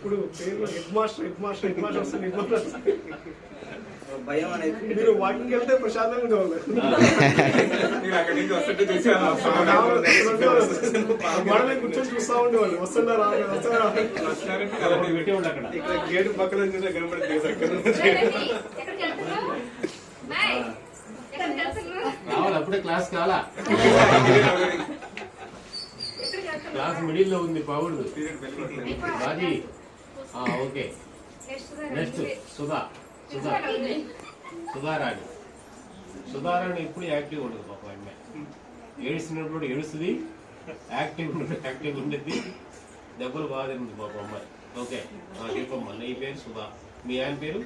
ఇప్పుడు పేరు head master వస్తుంది భయం అనేది మీరు వాకింగ్ వెళ్తే ప్రశాంతంగా ఉండేవాళ్ళు గోడలే కూర్చొని చూస్తా ఉండేవాళ్ళు వస్తున్నారా ఇక్కడ గేటు పక్కన రావాలి అప్పుడే క్లాస్ కావాలా క్లాస్ మిడిల్ లో ఉంది పావుడు బాజీ ఓకే నెక్స్ట్ సుధారాణి ఎప్పుడు యాక్టివ్ ఉండదు పాప అమ్మాయి ఏడుస్తున్నప్పుడు ఏడుస్తుంది యాక్టివ్ ఉండేది దెబ్బలు బాగా తింది పాప అమ్మాయి ఓకే చెప్పమ్మా నీ పేరు సుధా మీ ఆయన పేరు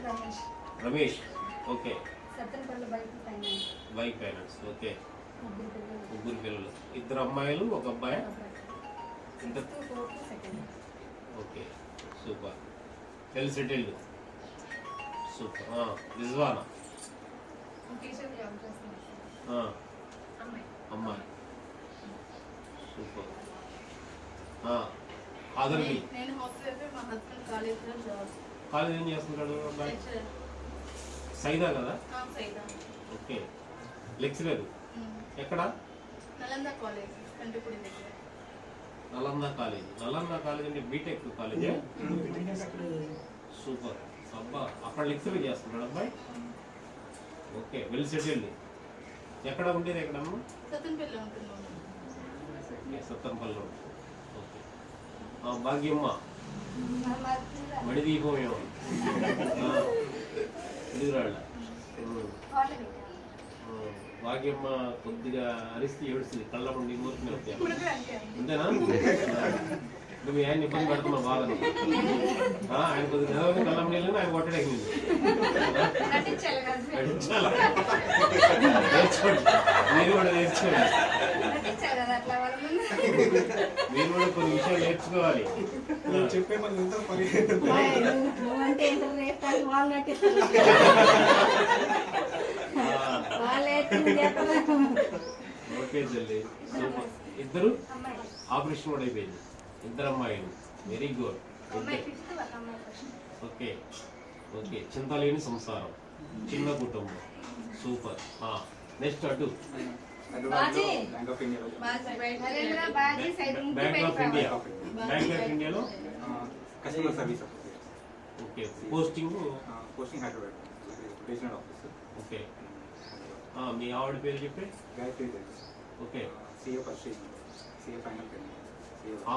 Ramesh okay bike finance okay ముగ్గురు పిల్లలు ఇద్దరు అమ్మాయిలు ఒక అబ్బాయి okay super well settled super Rizwana అమ్మాయి సూపర్ ఆదర్వి కాలేజ్ ఏం చేస్తుంటాడు అబ్బాయి సైదా కదా ఓకే లెక్చరర్ ఎక్కడ నలంద కాలేజ్ అంటే బీటెక్ కాలేజ్ సూపర్ అబ్బా అక్కడ లెక్చరర్ చేస్తున్నాడు అబ్బాయి ఓకే వెల్ సెటిల్డ్ ఎక్కడ ఉండేది ఎక్కడమ్మా సత్తెనపల్లిలో ఓకే భాగ్యమ్మ మడిదీపం ఏమో ఎదురాళ్ళ భాగ్యమ్మ కొద్దిగా అరిస్తే ఏడుస్తుంది కళ్ళ ఉండి మూర్తి వస్తాయి అంతేనా ఇప్పుడు మీ ఆయన ఇబ్బంది పెడుతున్నా బాగా ఆయన కొద్దిగా చదవని కళ్ళ నీళ్ళు ఆయన కొట్టడానికి మీరు కూడా నేర్చుకోండి మీరు కూడా కొన్ని విషయాలు నేర్చుకోవాలి చెప్పే మన ఓకే చెల్లి సూపర్ ఇద్దరు ఆపరేషన్ కూడా అయిపోయింది ఇద్దరు అమ్మాయిలు వెరీ గుడ్ ఓకే ఓకే చింతలేని సంసారం చిన్న కుటుంబం సూపర్ నెక్స్ట్ అటు బ్యాంక్ ఆఫ్ ఇండియాలో customer service okay posting Hyderabad regional officer okay మీ ఆవిడ పేరు చెప్పి Gayatri okay CA first CA final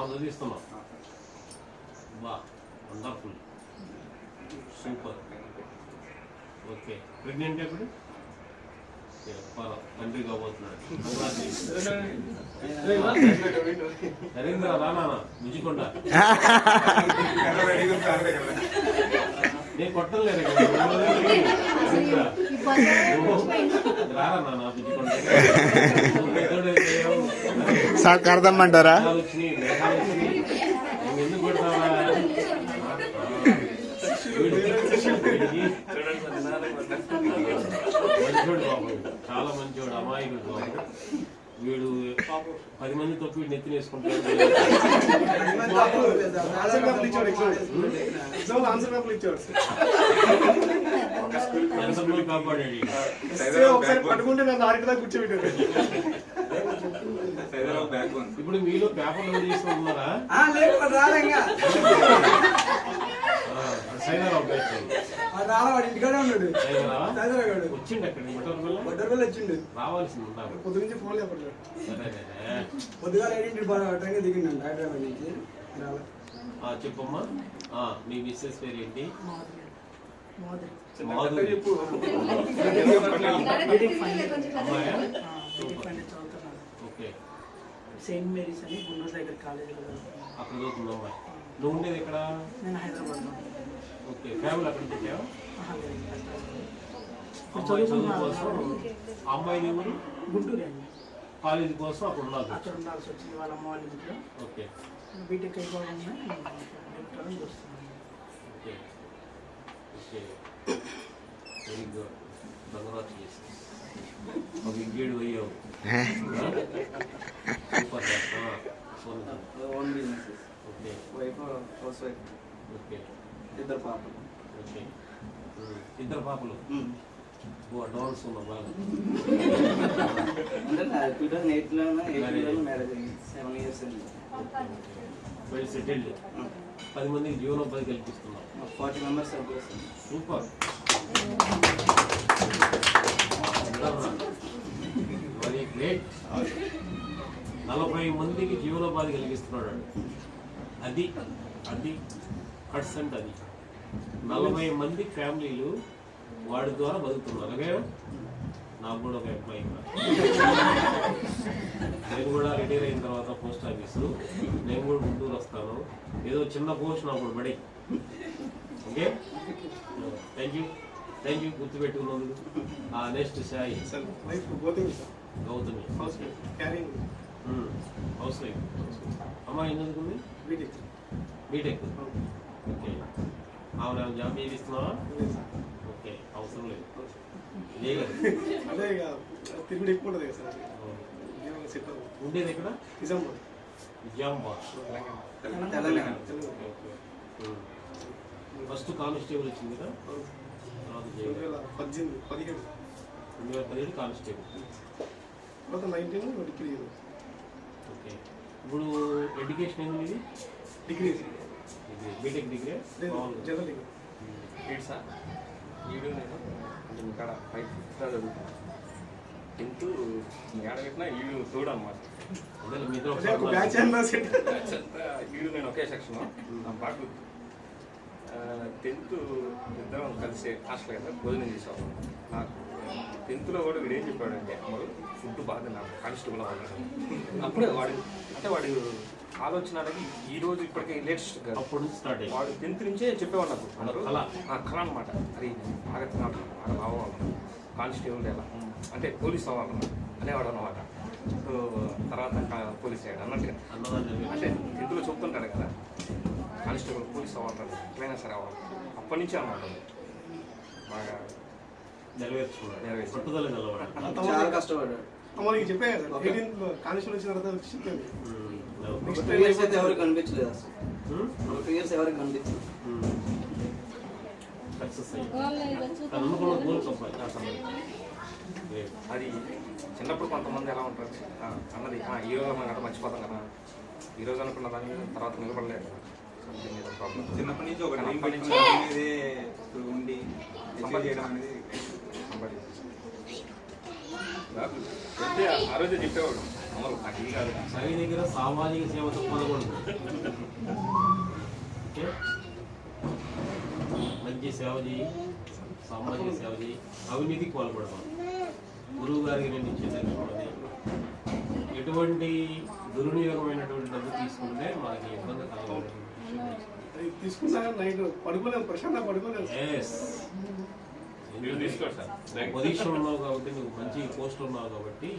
చదివిస్తున్నాం బా వండర్ఫుల్ సూపర్ ఓకే ప్రెగ్నెంట్ ఎప్పుడు తండ్రి కాబోతున్నాడు నరేంద్ర రానా ముజికొండ నేను కొట్టలేదు రారా నాన్న ముజికొండ సార్ కడదామంటారా వచ్చినాయి ఎందుకు కొడతావా మంచోడు బాబు చాలా మంచోడు అమాయకుడు బాబు వీడు 10 మంది తొక్కి వీడు నెత్తిన వేసుకుంటాడు కాపాడాడు పట్టుకుంటే నన్ను ఆరికదా కూర్చోబెట్టాడు ఇప్పుడు మీలో పేపర్లు తీసుకుంటున్నారా సైదారావు ఇంటికాడే ఉన్నాడు వచ్చిండు అక్కడ వచ్చిండు రావాల్సింది పొద్దు నుంచి ఫోన్ లేపట్లేదు పొద్దుగా ట్రైన్ దిగిండు హైదరాబాద్ నుంచి చెప్పమ్మా మీ మిస్సెస్ పేరు ఏంటి ఓకే సెయింట్ మేరీస్ అని గుంటూరు దగ్గర కాలేజ్ అక్కడ చదువుతుంది అమ్మాయి నువ్వు ఉండేది ఎక్కడ నేను హైదరాబాద్ ఓకే ఫ్యామిలీ అక్కడ పెట్టావా అమ్మాయి చదువు కోసం అమ్మాయి ఎవరు గుంటూరు అండి కాలేజీ కోసం అక్కడ ఉండాలి అక్కడ ఉండాల్సి వచ్చింది వాళ్ళ అమ్మ వాళ్ళ ఇంట్లో ఓకే బీటెక్ అయిపోగానే వస్తున్నాను ఓకే ఓకే వెరీ గుడ్ ధన్యవాదాలు చేసి ఒక ఇంకేడు అయ్యావు super own business okay wife house wife okay ఇద్దరు పాపలు. ఓకే ఇద్దరు పాపలు ఓ అడ్వాన్స్ ఉన్నా బాగా అంటే నా 2008 మ్యారేజ్ అయింది. 7 years అయింది. వెల్ సెటిల్డ్ 10 మందికి జీవనోపాధి కల్పిస్తున్నాం 40 members సరిపోతుంది. సూపర్ వెరీ గ్రేట్ 40 మందికి జీవనోపాధి కలిగిస్తున్నాడు అది అది పర్సెంట్ అది 40 మంది ఫ్యామిలీలు వాడి ద్వారా బతుకుతున్నారు అలాగే నాకు కూడా ఒక ఎంప్లాయీ నేను కూడా రిటైర్ అయిన తర్వాత పోస్ట్ ఆఫీసు నేను కూడా గుంటూరు వస్తాను ఏదో చిన్న పోస్ట్ నాకు పడి ఓకే థ్యాంక్ యూ గుర్తుపెట్టుకున్నందుకు నెక్స్ట్ సాయి సార్ వైఫ్ గోతింగ్ sir Gautami house carrying housewife అమ్మ ఏం చదువుకుంది బీటెక్ ఓకే అవునా జాబ్ ఏది ఇస్తున్నావా ఓకే అవసరం లేదు అదే ఇక తిరుగుడు ఎక్కువ ఉంటుంది కదా సార్ సెట్ ఉండేది ఎక్కడ నిజామాబాద్ నిజామాబాద్ తెలంగాణ. ఫస్ట్ కానిస్టేబుల్ వచ్చింది కదా తర్వాత జైలు 2017 2017 కానిస్టేబుల్ తర్వాత 19 డిగ్రీ ఓకే ఇప్పుడు ఎడ్యుకేషన్ ఏంది ఇది degree B Tech degree general degree ఈడ్సా ఈడు నేను ఇక్కడ 5th చదువుతాను 10th ఏడ పెట్టినా ఈడు తోడు అనమాట అదే మీతో అదే ఒక బ్యాచ్ అన్న సెట్ ఈడు నేను ఒకే సెక్షన్ నా బాగా 10th ఇద్దరం కలిసి హాస్టల్ కదా భోజనం చేసేవాళ్ళం నాకు 10th కూడా వీడు ఏం చెప్పాడంటే అమ్మడు ఫుడ్ బాగా నాకు కానిస్టేబుల్ అవ్వాలి అప్పుడే వాడు ఆలోచన అనేది ఈ రోజు ఇప్పటికే లేటెస్ట్ అప్పుడు నుంచి స్టార్ట్ అయ్యింది వాడు 10th నుంచే చెప్పేవాడు నాకు అన్నారు కళ. కళ అనమాట అది బాగా తినాలి బాగా అవ్వాలి కానిస్టేబుల్ ఎలా అంటే పోలీస్ అవ్వాలన్నా అనేవాడు అనమాట సో తర్వాత పోలీస్ అయ్యాడు అన్నట్టుగా అన్నదాన్ని అంటే 10th చెప్తుంటాడు కదా కానిస్టేబుల్ పోలీస్ అవ్వాలి ఎట్లయినా సరే అవ్వాలి అప్పటి నుంచి అనమాట బాగా నెరవేర్చుకున్నాడు నెరవేర్చు. పట్టుదల నిలబడాలి చాలా కష్టపడ్డాడు. మనకి చెప్పే కదా సార్ 18 కానిస్టేబుల్ వచ్చిన తర్వాత వచ్చి చెప్పాను నెక్స్ట్ 2 years అయితే ఎవరికి కనిపించలేదు అసలు. 2 years ఎవరికి కనిపించలేదు. సక్సెస్ అయ్యింది తను అనుకున్న గోల్ కంపల్సరీ అది చిన్నప్పుడు కొంతమంది ఎలా ఉంటారు అన్నది ఈ రోజు మనం గట్రా మర్చిపోతాం కదా ఈ రోజు అనుకున్న దాని మీద తర్వాత నిలబడలేదు ప్రాబ్లం చిన్నప్పటి నుంచి ఒక డ్రీమ్ అప్పటి నుంచి పెట్టుకుని దాని మీదే ఉండి achieve చేయడం అనేది అయితే ఆ రోజే చెప్పేవాడు అమలు నాకు ఇది కాదు సాయి దగ్గర సామాజిక సేవ తప్పదకూడదు ఓకే మంచి సేవ చేయి సామాజిక సేవ చేయి అవినీతికి పాల్పడతాం గురువు గారికి నేను ఇచ్చేదాన్ని చూడని ఎటువంటి దుర్వినియోగమైనటువంటి డబ్బు తీసుకుంటే మనకి ఇబ్బంది కలగలేదు అది తీసుకున్నా నైట్ పడుకోలేము ప్రశాంతంగా పడుకోలేము పొజిషన్ ఉన్నావు కాబట్టి నువ్వు మంచి పోస్ట్ ఉన్నావు కాబట్టి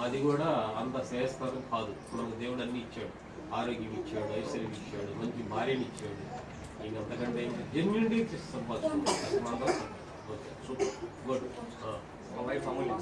అది కూడా అంత శ్రేయస్కరం కాదు మనకు దేవుడు అన్ని ఇచ్చాడు ఆరోగ్యం ఇచ్చాడు ఐశ్వర్యం ఇచ్చాడు మంచి భార్యని ఇచ్చాడు ఇంకంతకంటే జెన్యున్లీ సంపాదించుకుంటాం ఓకే సూపర్ గుడ్ మా వైఫ్ అమూల్యం